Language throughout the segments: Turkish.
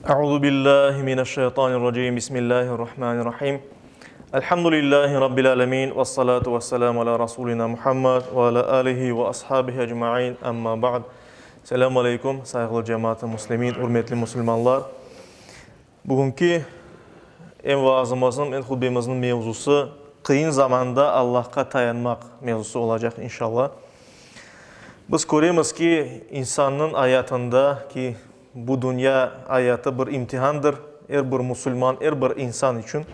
Euzu billahi mineşşeytanirracim. Bismillahirrahmanirrahim. Elhamdülillahi rabbil alamin ve salatu vesselamu ala rasulina Muhammed ve ala alihi ve ashabihi ecmaîn. Amma ba'd. Selamun aleyküm saygılı cemaat-i muslimin, hürmetli Müslümanlar. Bugünkü en vaazımızın, en hutbemizin mevzusu kıyın zamanda Allah'a tayanmak mevzusu olacak inşallah. Biz görüyoruz ki insanın hayatında ki bu dünya hayatı bir imtihandır. Her bir Müslüman, her bir insan için.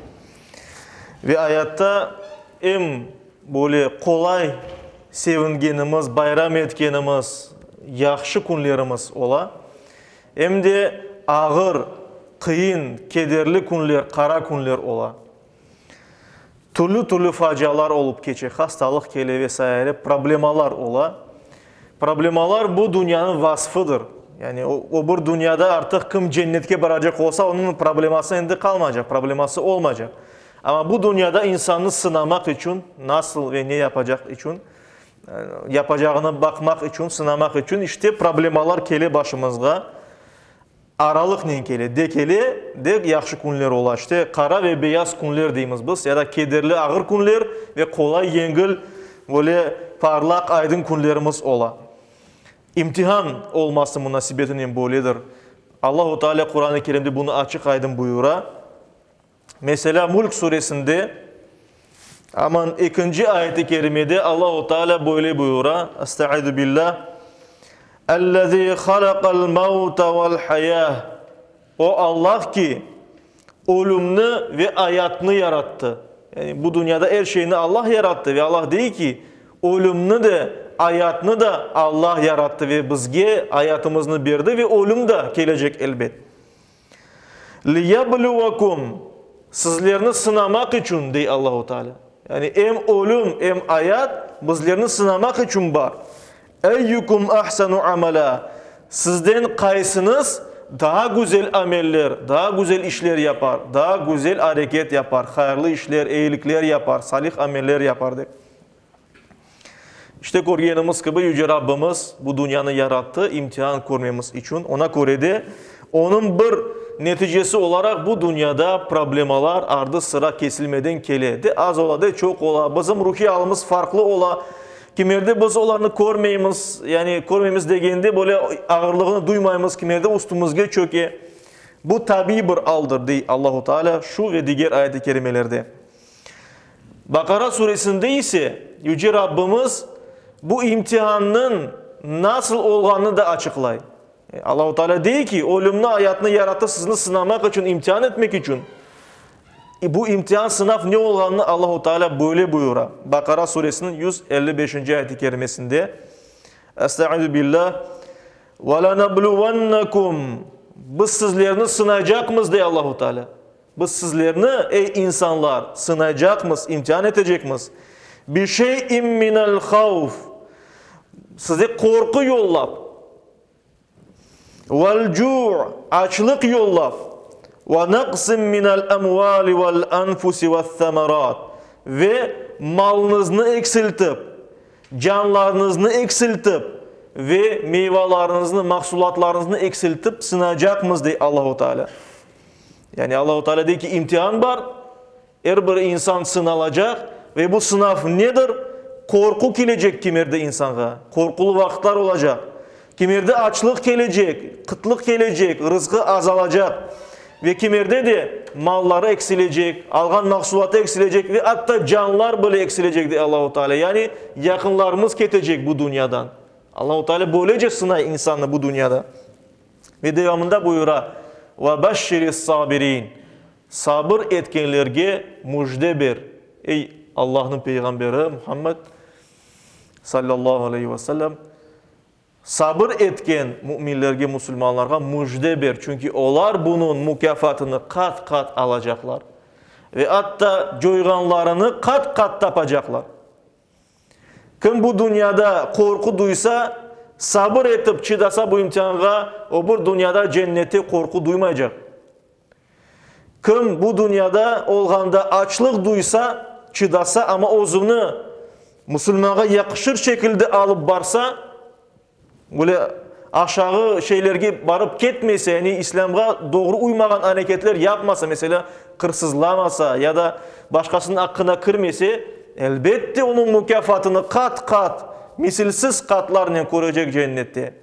Ve hayatta en böyle kolay sevingenimiz, bayram etkenimiz, yaxşı günlerimiz ola. Hem de ağır, kıyın, kederli günler, kara günler ola. Türlü facialar olup geçe, hastalık kele vesaire problemalar ola. Problemalar bu dünyanın vasfıdır. Yani o bir dünyada artık kim cennetke varacak olsa onun probleması indi kalmayacak, probleması olmayacak. Ama bu dünyada insanı sınamak için, nasıl ve ne yapacak için, yapacağına bakmak için, sınamak için işte problemalar kele başımızda. Aralık ne kele, de yaxşı günler ola işte, kara ve beyaz günler deyimiz biz ya da kederli ağır günler ve kolay yengil böyle parlak aydın günlerimiz ola. İmtihan olması münasebetinin böyledir. Allah-u Teala Kur'an-ı Kerim'de bunu açık aydın buyura. Mesela Mulk suresinde aman 2. ayet-i kerimede Allah-u Teala böyle buyura. Estaizu billah. Ellezî halakal mevte vel hayâh. O Allah ki ölümünü ve hayatını yarattı. Yani bu dünyada her şeyini Allah yarattı ve Allah değil ki ölümünü de hayatını da Allah yarattı ve bizge hayatımızı verdi ve ölüm de gelecek elbet. Liyabluvakum sizlerini sınamak için dey Allah-u Teala. Yani hem ölüm hem hayat bizlerini sınamak için var. Eyyukum ahsanu amela. Sizden kaysınız daha güzel ameller, daha güzel işler yapar, daha güzel hareket yapar, hayırlı işler, iyilikler yapar, salih ameller yapar de. İşte görgenimiz gibi Yüce Rabbimiz bu dünyanı yarattı, imtihan görmemiz için. Ona göre de onun bir neticesi olarak bu dünyada problemalar ardı sıra kesilmeden kele. De az ola de çok ola. Bizim ruhi halimiz farklı ola. Kimerde biz onlarını görmeyimiz, yani görmemiz degende böyle ağırlığını duymayımız, kimerde üstümüzge çöke. Bu tabi bir aldır dey Allah-u Teala şu ve diğer ayet-i kerimelerde. Bakara suresinde ise Yüce Rabbimiz bu imtihanın nasıl olduğunu da açıklay. Allah-u Teala değil ki ölümlü hayatını yarattı sizini sınamak için, imtihan etmek için. Bu imtihan sınav ne olduğunu Allah-u Teala böyle buyura. Bakara suresinin 155. ayet-i kerimesinde. Estaizu billah. وَلَنَبْلُوَنَّكُمْ Biz sizlerini sınayacak mıyız diye Allah-u Teala. Biz sizlerini ey insanlar sınayacak mıyız, imtihan edecek miyiz? Bir şeyin minel havf. Size korku yollap. Vel cu' açlık yollap. Ve naqsim minel emvali vel anfusi ve thamarat. Ve malınızı eksiltip, canlarınızı eksiltip ve meyvelerinizi, mahsulatlarınızı eksiltip sınayacak mıyız diye Allah-u Teala. Yani Allah-u Teala diyor ki imtihan var. Her bir insan sınalacak. Ve bu sınav nedir? Korku gelecek kimerde insana. Korkulu vakitler olacak. Kimerde açlık gelecek, kıtlık gelecek, rızkı azalacak. Ve kimerde de malları eksilecek, algan mahsulatı eksilecek ve hatta canlar böyle eksilecek diye Allah-u Teala. Yani yakınlarımız ketecek bu dünyadan. Allah-u Teala böylece sınay insanı bu dünyada. Ve devamında buyura. وَبَشِّرِ الصَّابِرِينَ Sabır etkenlerge müjde ver. Ey Allah'ın peygamberi Muhammed sallallahu aleyhi ve sellem sabır etken müminlerge, Müslümanlarga müjde ver. Çünkü onlar bunun mükafatını kat kat alacaklar. Ve hatta coyganlarını kat kat tapacaklar. Kim bu dünyada korku duysa, sabır etip çidasa bu imtihana, o bir dünyada cennete korku duymayacak. Kim bu dünyada olganda açlık duysa, çidasa ama özünü Müslümana yakışır şekilde alıp barsa, böyle aşağı şeylerge barıp ketmese, yani İslam'a doğru uymagan hareketler yapmasa, mesela kırsızlamasa ya da başkasının hakkına kırmese, elbette onun mükafatını kat kat, misilsiz katlarla koruyacak cennette.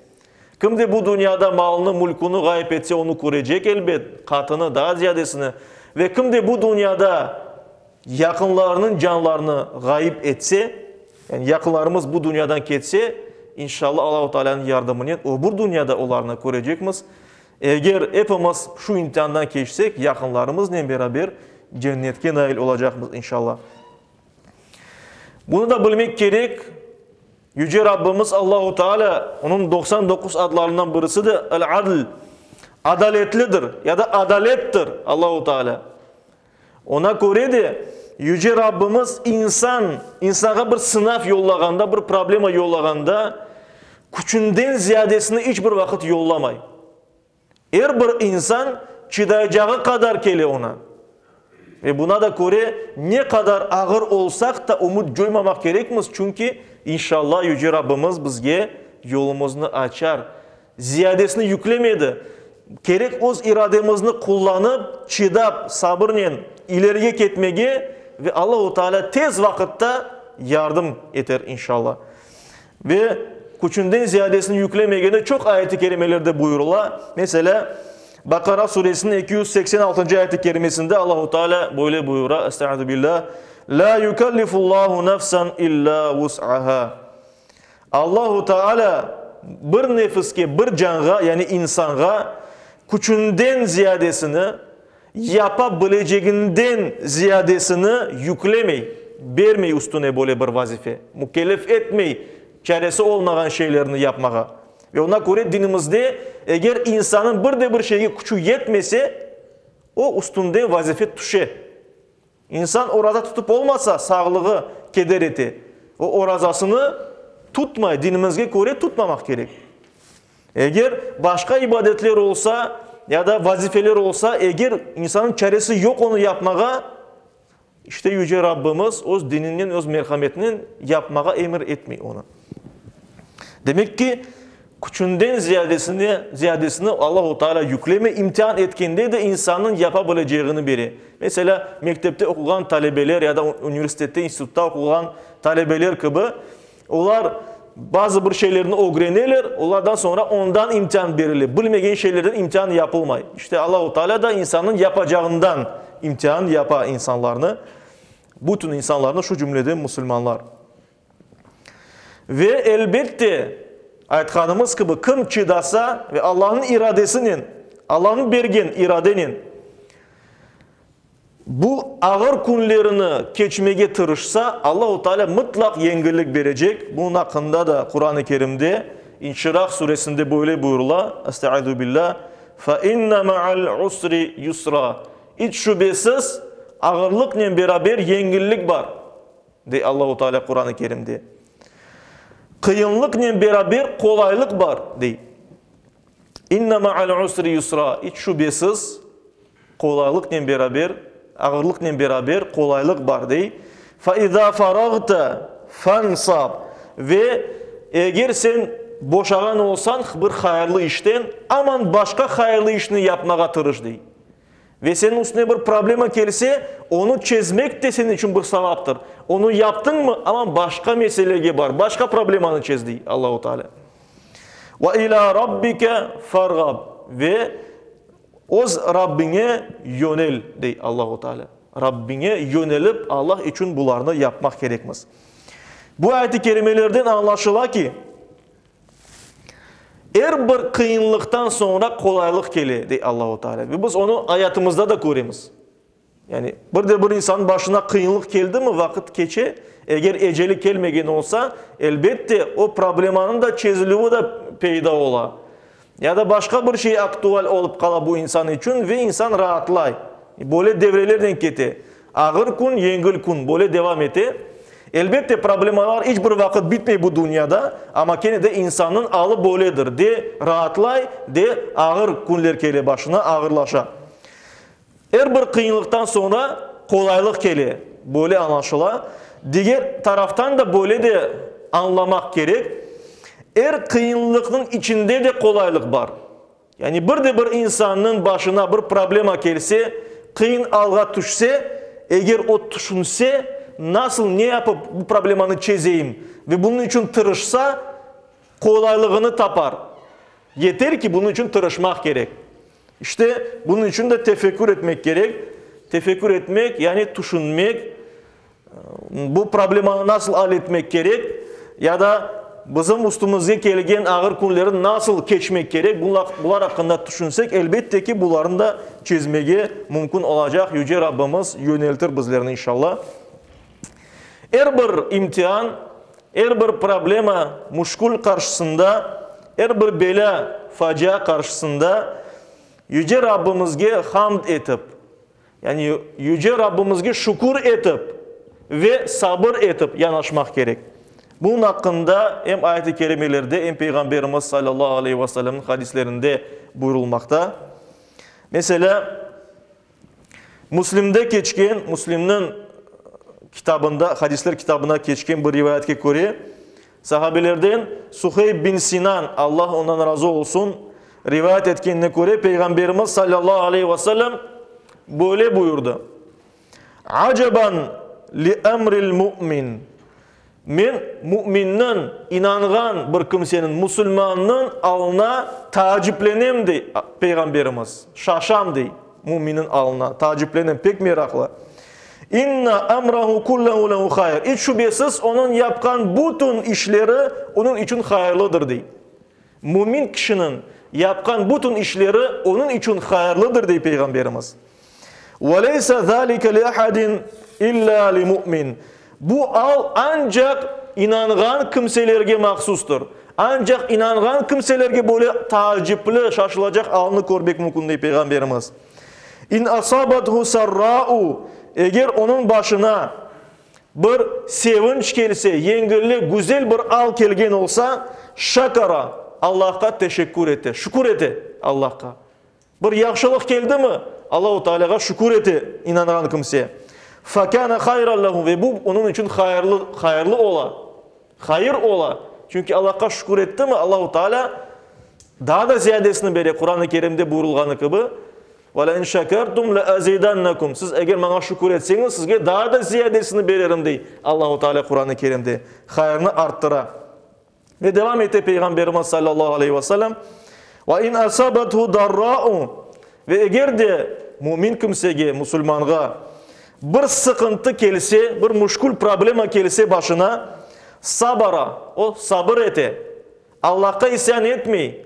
Kim de bu dünyada malını, mulkunu gayip etse onu koruyacak elbet, katını, daha ziyadesini. Ve kim de bu dünyada yakınlarının canlarını gayip etse, yani yakınlarımız bu dünyadan ketse, inşallah Allah-u Teala'nın yardımıyla bu dünyada onlarını koruyacakmız. Eğer hepimiz şu imtihandan geçsek, yakınlarımızla beraber cennetke nail olacakmız inşallah. Bunu da bilmek gerek. Yüce Rabbimiz Allah-u Teala, onun 99 adlarından birisi de el-adl, adaletlidir ya da adalettir Allah-u Teala. Ona göre de Yüce Rabbimiz insana bir sınav yollaganda, bir problema yollaganda küçünden ziyadesini hiçbir vakit yollamay. Eğer bir insan çıdayacağı kadar kele ona. Ve buna da göre ne kadar ağır olsak da umut koymamak gerekmiz. Çünkü inşallah Yüce Rabbimiz bizge yolumuzu açar. Ziyadesini yüklemedi. Gerek öz irademizni kullanıp, çidap, sabırla ileriye gitmege ve Allah-u Teala tez vakitte yardım eder inşallah. Ve küçünden ziyadesini yüklemegene çok ayet-i kerimelerde buyurula. Mesela Bakara suresinin 286. ayet-i kerimesinde Allah-u Teala böyle buyura. Estaizu billah. La yukallifullahu nefsen illa vus'aha. Allah-u Teala bir nefiske, bir canğa, yani insanga küçünden ziyadesini, yapabileceğinden ziyadesini yüklemey, vermey üstüne böyle bir vazife. Mükellef etmey, çaresi olmayan şeylerini yapmağa. Ve ona göre dinimizde eğer insanın bir şeye gücü yetmese, o üstünde vazife düşe. İnsan orada tutup olmasa sağlığı keder eti. O orazasını tutmay, dinimizge göre tutmamak gerek. Eğer başka ibadetler olsa ya da vazifeler olsa, eğer insanın çaresi yok onu yapmağa, işte Yüce Rabbimiz öz dininin, öz merhametinin yapmağa emir etmiyor ona. Demek ki küçünden ziyadesini Allah-u Teala yükleme, imtihan etkinde de insanın yapabileceğini biri. Mesela mektepte okuyan talebeler ya da üniversitede, institutta okuyan talebeler gibi, onlar bazı bir şeylerini öğrenirler, onlardan sonra ondan imtihan verilir. Bilmegen şeylerden imtihan yapılmay. İşte Allah-u Teala da insanın yapacağından imtihan yapar insanlarını. Bütün insanlarını, şu cümlede Müslümanlar. Ve elbette aytkanımız gibi kim çidasa ve Allah'ın iradesinin, Allah'ın bergen iradenin bu ağır günlerini geçmeye tırışsa, Allah-u Teala mutlak yengilik verecek. Bunun hakkında da Kur'an-ı Kerim'de İnşirah suresinde böyle buyurula. Estaizu billah. فَاِنَّ مَعَ الْعُسْرِ يُسْرًا. Hiç şüphesiz ağırlıkla beraber yengilik var. De Allah-u Teala Kur'an-ı Kerim'de. Kıyınlıkla beraber kolaylık var. De. İnne ma'al usri yusra. Hiç şüphesiz kolaylıkla beraber, ağırlıkla beraber kolaylık var. De. فَاِذَا فَرَغْتَ فَانْصَبْ. Ve eğer sen boşalan olsan bir hayırlı işten, aman başka hayırlı işini yapmaya tırış. De. Ve senin üstüne bir problema gelse, onu çözmek de senin için bir sevaptır. Onu yaptın mı ama başka meseleye var. Başka problemanı çözdü Allah-u Teala. Ve ila rabbike fargab. Ve oz Rabbine yönel dey Allah-u Teala. Rabbine yönelip Allah için bunlarını yapmak gerekmez. Bu ayet-i kerimelerden anlaşıla ki, her bir kıyınlıktan sonra kolaylık gelir dey Allah-u Teala. Ve biz onu hayatımızda da görürüz. Yani bir insanın başına kıyınlık geldi mi vakit geçe, eğer eceli gelmegen olsa, elbette o problemanın da çözülüğü de peyda ola. Ya da başka bir şey aktual olup kala bu insan için ve insan rahatlay. Böyle devrelerden kete. Ağır gün, yengil gün böyle devam ete. Elbette problemalar hiçbir vakit bitmey bu dünyada, ama gene de insanın alı böyledir. De rahatlay, de ağır günler kele başına ağırlaşa. Her bir kıyınlıktan sonra kolaylık kele. Böyle anlaşıla. Diğer taraftan da böyle de anlamak gerek. kıyınlıkның içinde de kolaylık var. Yani bir insanın başına bir problema gelse, kıyın alga düşse, eğer o düşünse, nasıl ne yapıp bu problemanı çözeyim ve bunun için tırışsa, kolaylığını tapar. Yeter ki bunun için tırışmak gerek. İşte bunun için de tefekkür etmek gerek. Tefekkür etmek yani düşünmek, bu problemi nasıl halletmek gerek ya da bizim üstümüze gelgen ağır günleri nasıl geçmek gerek, bunlar hakkında düşünsek elbette ki bunların da çözmeye mümkün olacak. Yüce Rabbimiz yöneltir bizlerini inşallah. Her bir imtihan, her bir problema, muşkul karşısında, her bir bela, facia karşısında Yüce Rabbimizge hamd etip, yani Yüce Rabbimizge şükür etip ve sabır etip yanaşmak gerek. Bunun hakkında hem ayet-i kerimelerde hem Peygamberimiz sallallahu aleyhi ve sellem'in hadislerinde buyurulmakta. Mesela Müslim'de geçken, Müslim'nin kitabında, hadisler kitabına geçken bir rivayetke göre sahabelerden Suheyb bin Sinan, Allah ondan razı olsun, rivayet etkenine göre Peygamberimiz sallallahu aleyhi ve sellem böyle buyurdu. Acaban li emril mu'min. Men müminin, inangan bir kimsenin, musulmanın alına taciplenem dey Peygamberimiz. Şaşam dey müminin alına taciplenem, pek meraklı. İnna emrahu kullahu lehu hayr. Hiç şüphesiz onun yapkan bütün işleri onun için hayırlıdır dey. Mümin kişinin yapkan bütün işleri onun için hayırlıdır dey Peygamberimiz. Ve leysa zalika li ahadin illa li mu'min. Bu al ancak inangan kimselerge mahsustur. Ancak inangan kimselerge böyle tacipli, şaşılacak alını görmek mümkün değil Peygamberimiz. İn asabathu sarra'u. Eğer onun başına bir sevinç gelse, yengilli, güzel bir al kelgen olsa, şakara, Allah'a teşekkür etti, şükür etti Allah'a. Bir yaxşılık geldi mi? Allah-u Teala'ya şükür etti inanan kimse. Fakana hayran lahu ve bu onun için hayırlı ola. Hayır ola. Çünkü Allah'a şükür etti mi Allah-u Teala daha da ziyadesini verir. Kur'an-ı Kerim'de buyurulganı gibi ve la in şakertum la azidannakum. Siz eğer bana şükür etseniz sizge daha da ziyadesini veririm dey Allah-u Teala Kur'an-ı Kerim'de. Hayırını arttıra. Ve devam etti Peygamberimiz sallallahu aleyhi ve sellem. Ve in asabathu darra'u ve eğer de mümin kimsege, musulmanga bir sıkıntı gelse, bir muşkul problema gelse başına sabara, o sabır ete. Allah'a isyan etmeyi.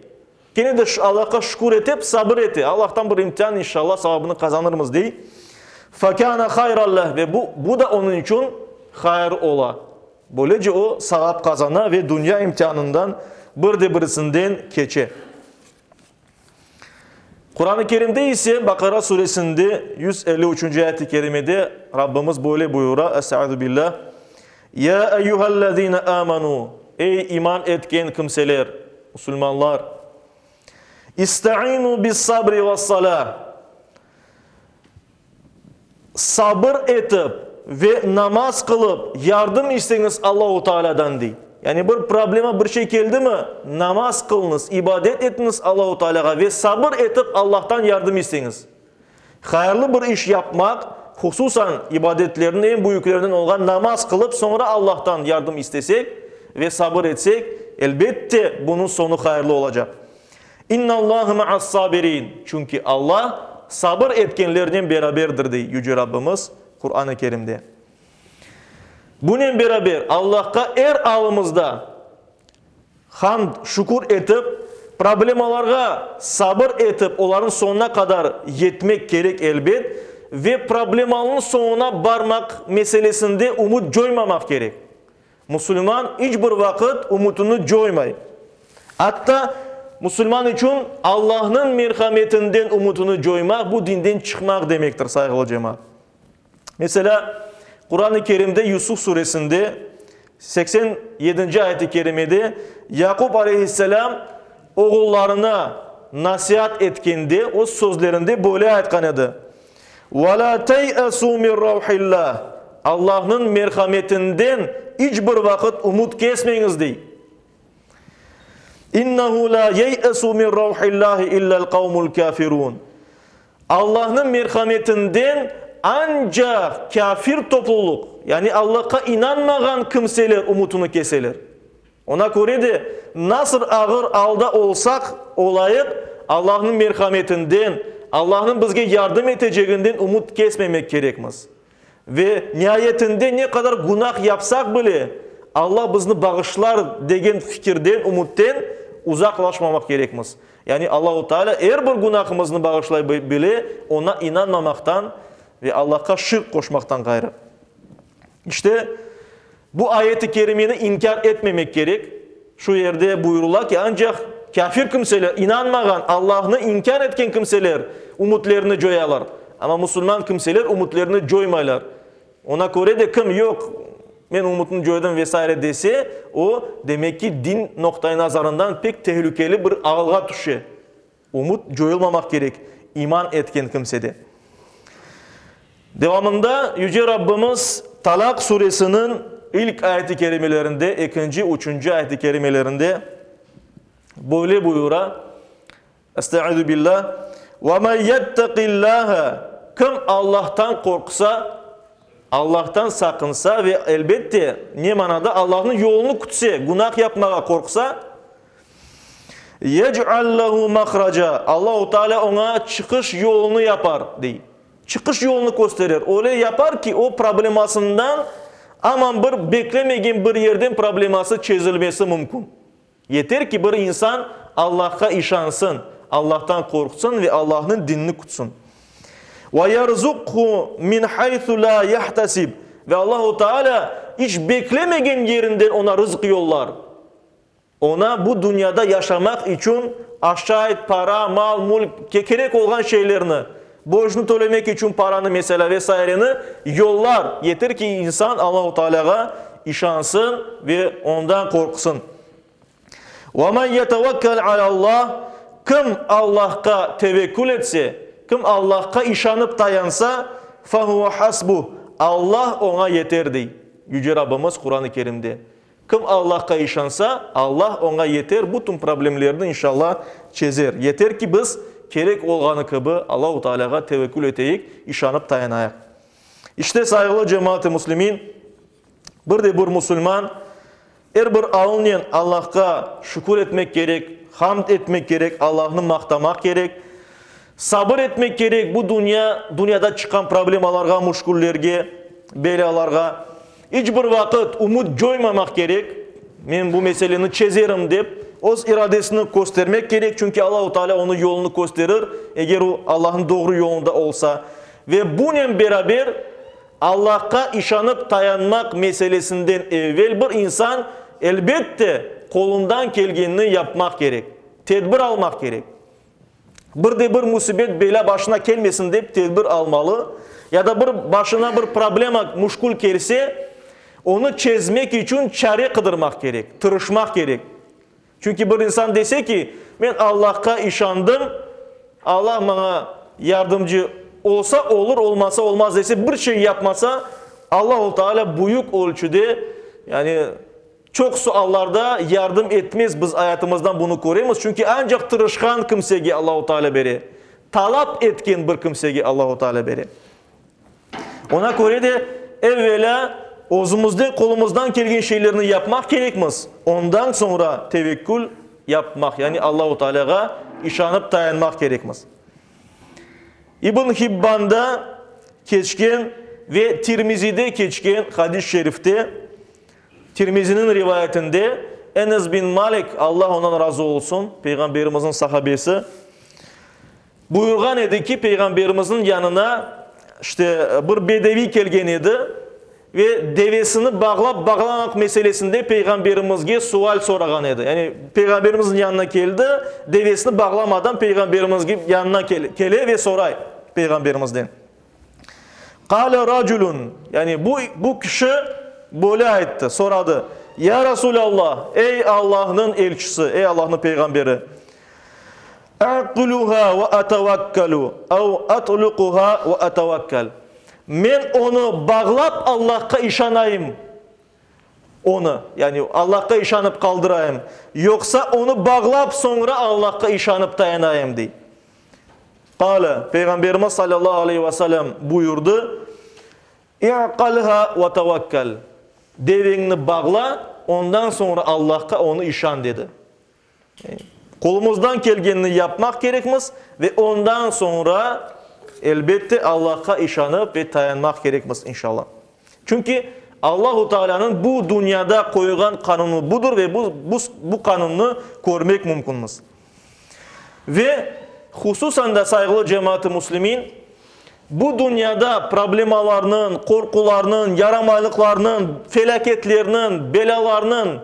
Yine de Allah'a şükür etip sabır ete. Allah'tan bir imtihan inşallah sevabını kazanırız diye. Fakana hayrallah ve bu da onun için hayır ola. Böylece o sevap kazana ve dünya imtihanından birisinden geçe. Kur'an-ı Kerim'de ise Bakara suresinde 153. ayet-i kerimede Rabbimiz böyle buyura. Estaizu billah. Ya eyyühellezine amanu. Ey iman etken kimseler, Müslümanlar. İsta'inu bis sabri ve salah. Sabır etip ve namaz kılıp yardım isteyiniz Allah-u Teala'dan dey. Yani bir problema bir şey geldi mi? Namaz kılınız, ibadet etiniz Allah-u Teala'ya ve sabır etip Allah'tan yardım isteyiniz. Hayırlı bir iş yapmak, hususan ibadetlerin en büyüklerinden olan namaz kılıp sonra Allah'tan yardım istesek ve sabır etsek elbette bunun sonu hayırlı olacak. İnnallâhu ma'as sabirin. Çünkü Allah sabır etkenlerden beraberdir diye Yüce Rabbimiz Kur'an-ı Kerim'de. Bununla beraber Allah'a her alımızda hamd, şükür etip, problemalarga sabır etip, onların sonuna kadar yetmek gerek elbet ve problemalının sonuna varmak meselesinde umut coymamak gerek. Müslüman hiçbir vakit umutunu coymay. Hatta Müslüman için Allah'ın merhametinden umutunu coymak, bu dinden çıkmak demektir saygılı cemaat. Mesela Kur'an-ı Kerim'de Yusuf suresinde 87. ayet-i kerimede Yakup aleyhisselam oğullarına nasihat etkende o sözlerinde böyle ayetkan edi. وَلَا تَيْأَسُوا مِنْ رَوْحِ اللّٰهِ Allah'ın merhametinden hiçbir vakit umut kesmeyiniz dey. İnnehu la yeyesu min ravhillahi illa'l kavmul kafirun. Allah'ın merhametinden ancak kafir topluluk, yani Allah'a inanmayan kimseler umutunu keseler. Ona göre de nasıl ağır alda olsak olayık, Allah'ın merhametinden, Allah'ın bizge yardım edeceğinden umut kesmemek gerekmez. Ve nihayetinde ne kadar günah yapsak bile Allah bizni bağışlar degen fikirden, umuttan uzaklaşmamak gerekmez. Yani Allah-u Teala eğer bir günahımızı bağışlay bile ona inanmamaktan ve Allah'a şirk koşmaktan gayrı. İşte bu ayeti kerimeni inkar etmemek gerek. Şu yerde buyurulur ki ancak kafir kimseler, inanmayan, Allah'ını inkar etken kimseler umutlarını joyalar. Ama Müslüman kimseler umutlarını joymaylar. Ona göre de kim yok, men umutunu joydum vesaire dese, o demek ki din noktayı nazarından pek tehlikeli bir ağılga düşe. Umut joyulmamak gerek, iman etken kimsede. Devamında Yüce Rabbimiz Talak suresinin ilk ayeti kerimelerinde, ikinci, üçüncü ayeti kerimelerinde böyle buyura. Estaizu billah. وَمَنْ يَتَّقِ اللّٰهَ Kim Allah'tan korksa, Allah'tan sakınsa ve elbette ne manada Allah'ın yolunu kutsa, günah yapmaya korksa, يَجْعَلْ لَهُ مَخْرَجًا Allah-u Teala ona çıkış yolunu yapar deyip. Çıkış yolunu gösterir. Öyle yapar ki o problemasından aman bir beklemegen bir yerden probleması çözülmesi mümkün. Yeter ki bir insan Allah'a işansın, Allah'tan korksun ve Allah'ın dinini kutsun. وَيَرْزُقْهُ مِنْ حَيْثُ لَا يَحْتَسِبْ Ve Allah-u Teala hiç beklemegen yerinden ona rızık yollar. Ona bu dünyada yaşamak için aşağı para, mal, mülk, gerek olan şeylerini, borcunu tölemek için paranı mesela vesaireni yollar. Yeter ki insan Allah-u Teala'ya işansın ve ondan korksun. وَمَنْ يَتَوَكَّلْ عَلَى اللّٰهِ Kim Allah'a tevekkül etse, kim Allah'a işanıp dayansa, فَهُوَ حَسْبُهُ Allah ona yeter dey. Yüce Rabbimiz Kur'an-ı Kerim'de. Kim Allah'a işansa, Allah ona yeter. Bütün problemlerini inşallah çözer. Yeter ki biz gerek olganı gibi Allah-u Teala'ya tevekkül eteyik, işanıp dayanayak. İşte saygılı cemaat-i muslimin, bir de bir Müslüman, her bir ağınlayan Allah'a şükür etmek gerek, hamd etmek gerek, Allah'ını maqtamak gerek, sabır etmek gerek bu dünyada çıkan problemalarga, muşkullerge, belalarga. Hiçbir vakit umut joymamak gerek. Men bu meseleni çözerim dep, öz iradesini göstermek gerek. Çünkü Allah-u Teala onun yolunu gösterir. Eğer o Allah'ın doğru yolunda olsa. Ve bununla beraber Allah'a işanıp dayanmak meselesinden evvel bir insan elbette kolundan gelgenini yapmak gerek. Tedbir almak gerek. Bir de bir musibet bela başına gelmesin deyip tedbir almalı. Ya da bir başına bir problema muşkul gelse onu çözmek için çare kıdırmak gerek. Tırışmak gerek. Çünkü bir insan dese ki ben Allah'a işandım, Allah bana yardımcı olsa olur, olmasa olmaz dese, bir şey yapmasa Allah-u Teala büyük ölçüde, yani çok suallarda yardım etmez, biz hayatımızdan bunu göremiz. Çünkü ancak tırışkan kimsege Allah-u Teala beri, talap etken bir kimsege Allah-u Teala beri. Ona göre de evvela özümüzde kolumuzdan gelgen şeylerini yapmak gerekmez. Ondan sonra tevekkül yapmak, yani Allah-u Teala'ya işanıp dayanmak gerekmez. İbn Hibban'da geçken ve Tirmizi'de geçken hadis-i şerifte, Tirmizi'nin rivayetinde Enes bin Malik, Allah ondan razı olsun, Peygamberimizin sahabesi, buyurgan idi ki Peygamberimizin yanına işte bir bedevi gelgen idi ve devesini bağlamak meselesinde Peygamberimizge sual soragan idi. Yani Peygamberimizin yanına geldi, devesini bağlamadan Peygamberimizin yanına kele ve soray Peygamberimizden. Kale raculun, yani bu kişi böyle ayıttı, soradı. Ya Resulallah, ey Allah'ın elçisi, ey Allah'ın peygamberi. Aqluha ve atavakkalu, ev atluquha ve atavakkal. Men onu bağlap Allah'a işanayım. onu. Yani Allah'a işanıp kaldırayım. Yoksa onu bağlap sonra Allah'a işanıp dayanayım diye. Kale, Peygamberimiz sallallahu aleyhi ve sellem buyurdu. İ'qalha ve tevekkal. Devini bağla, ondan sonra Allah'a onu işan dedi. Kolumuzdan gelgenini yapmak gerekmez ve ondan sonra elbette Allah'a işanıp ve dayanmak gerekmez inşallah. Çünkü Allahu Teala'nın bu dünyada koyulan kanunu budur ve bu kanunu görmek mümkünmüz. Ve hususan da saygılı cemaat-i muslimin, bu dünyada problemalarının, korkularının, yaramaylıklarının, felaketlerinin, belalarının,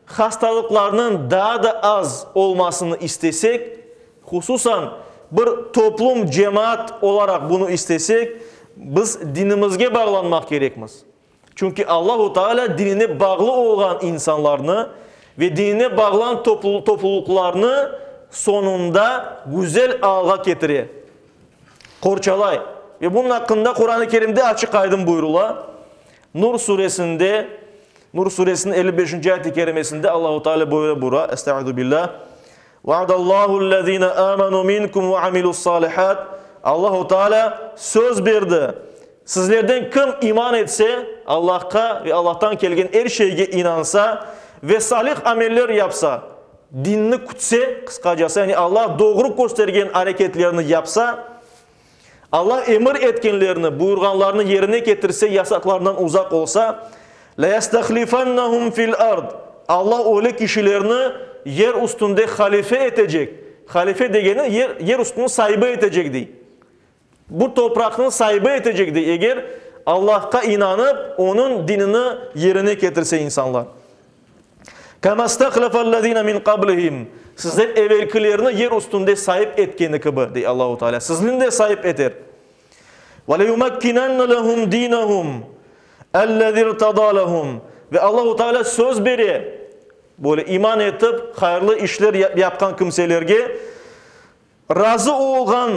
hastalıklarının daha da az olmasını istesek, hususan bir toplum, cemaat olarak bunu istesek, biz dinimizge bağlanmak gerekmez. Çünkü Allahu Teala dinine bağlı olan insanlarını ve dinine bağlan topluluklarını sonunda güzel alga getirir. Korçalay. Ve bunun hakkında Kur'an-ı Kerim'de açık aydın buyrula. Nur suresinin 55. ayet-i kerimesinde Allahu Teala buyura. Estaizu billah. Va'dallahu allazina amanu minkum ve amilus salihat. Allahu Teala söz verdi. Sizlerden kim iman etse, Allah'a ve Allah'tan gelgen her şeye inansa ve salih ameller yapsa, dinini kutse, kıskacası yani Allah doğru göstergen hareketlerini yapsa, Allah emir etkenlerini, buyurganlarını yerine getirse, yasaklarından uzak olsa, لَيَسْتَخْلِفَنَّهُمْ fil ard. Allah öyle kişilerini yer üstünde halife edecek. Halife degeni yer üstünü sahibi edecek diye. Bu toprakını sahibi edecek diye. Eğer Allah'a inanıp onun dinini yerine getirse insanlar. كَمَا اسْتَخْلَفَ الَّذ۪ينَ مِنْ قَبْلِهِمْ. Sizler evvelkilerini yer üstünde sahip etkeni kıbı diye Allah-u Teala. Sizlerin de sahip eder. وَلَيُمَكِّنَنَّ لَهُمْ دِينَهُمْ اَلَّذِي ارْتَضَى لَهُمْ. Ve Allah-u Teala söz beri böyle iman etip hayırlı işler yapkan kimselerge razı olan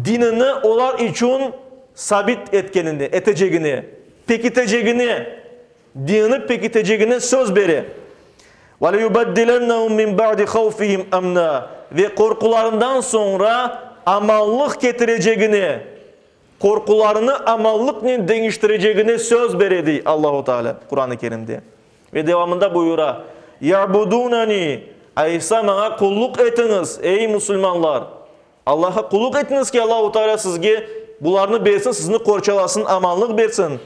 dinini onlar için sabit etkenini, eteceğini, pekiteceğini, dinini pekiteceğini söz beri. وَلَيُبَدِّلَنَّهُمْ مِنْ بَعْدِ خَوْفِهِمْ اَمْنًا. Ve korkularından sonra amallık getireceğini, korkularını amallıkla değiştireceğini söz verdi Allah-u Teala Kur'an-ı Kerim'de. Ve devamında buyura: "Ya'budunani." Aysa bana kulluk etiniz ey Müslümanlar. Allah'a kulluk etiniz ki Allah-u Teala sizge bularını versin, sizni korçalasın, amanlık versin.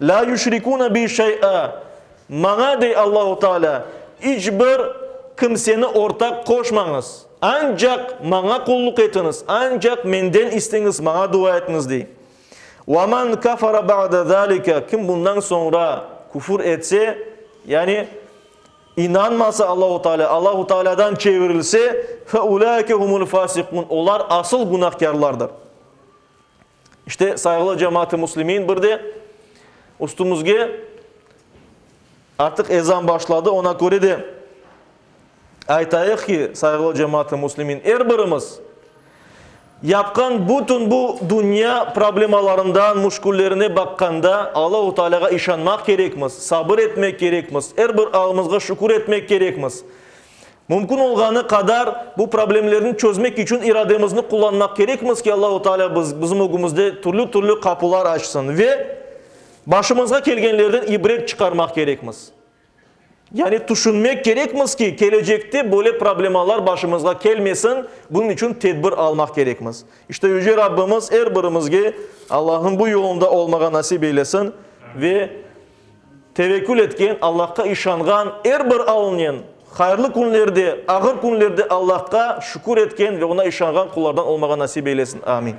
La yüşrikuna bi şey'a. Bana dey Allah-u Teala, hiçbir kimseni ortak koşmanız. Ancak bana kulluk etiniz. Ancak menden isteniz, bana dua etiniz dey. Ve men kafara ba'da zalika. Kim bundan sonra küfür etse, yani İnanmasa Allah-u Teala'dan çevrilse fe ulaike humul fasikun. Onlar asıl günahkarlardır. İşte saygılı cemaat-i muslimin bir de üstümüzge artık ezan başladı, ona göre de aytayıq ki saygılı cemaat-i muslimin her birimiz yapkan bütün bu dünya problemalarından, müşküllerine bakkanda Allah-u Teala'ya işanmak gerekmez, sabır etmek gerekmez, her bir ağımızga şükür etmek gerekmez. Mümkün olganı kadar bu problemlerini çözmek için irademizni kullanmak gerekmez ki Allah-u Teala bizim ogumuzda türlü kapılar açsın ve başımıza gelgenlerden ibret çıkarmak gerekmez. Yani düşünmek gerekmez ki gelecekte böyle problemalar başımıza gelmesin. Bunun için tedbir almak gerekmez. İşte Yüce Rabbimiz her birimizge Allah'ın bu yolunda olmağa nasip eylesin. Ve tevekkül etken, Allah'a işangan her bir alınyan, hayırlı günlerde, ağır günlerde Allah'a şükür etken ve ona işangan kullardan olmağa nasip eylesin. Amin.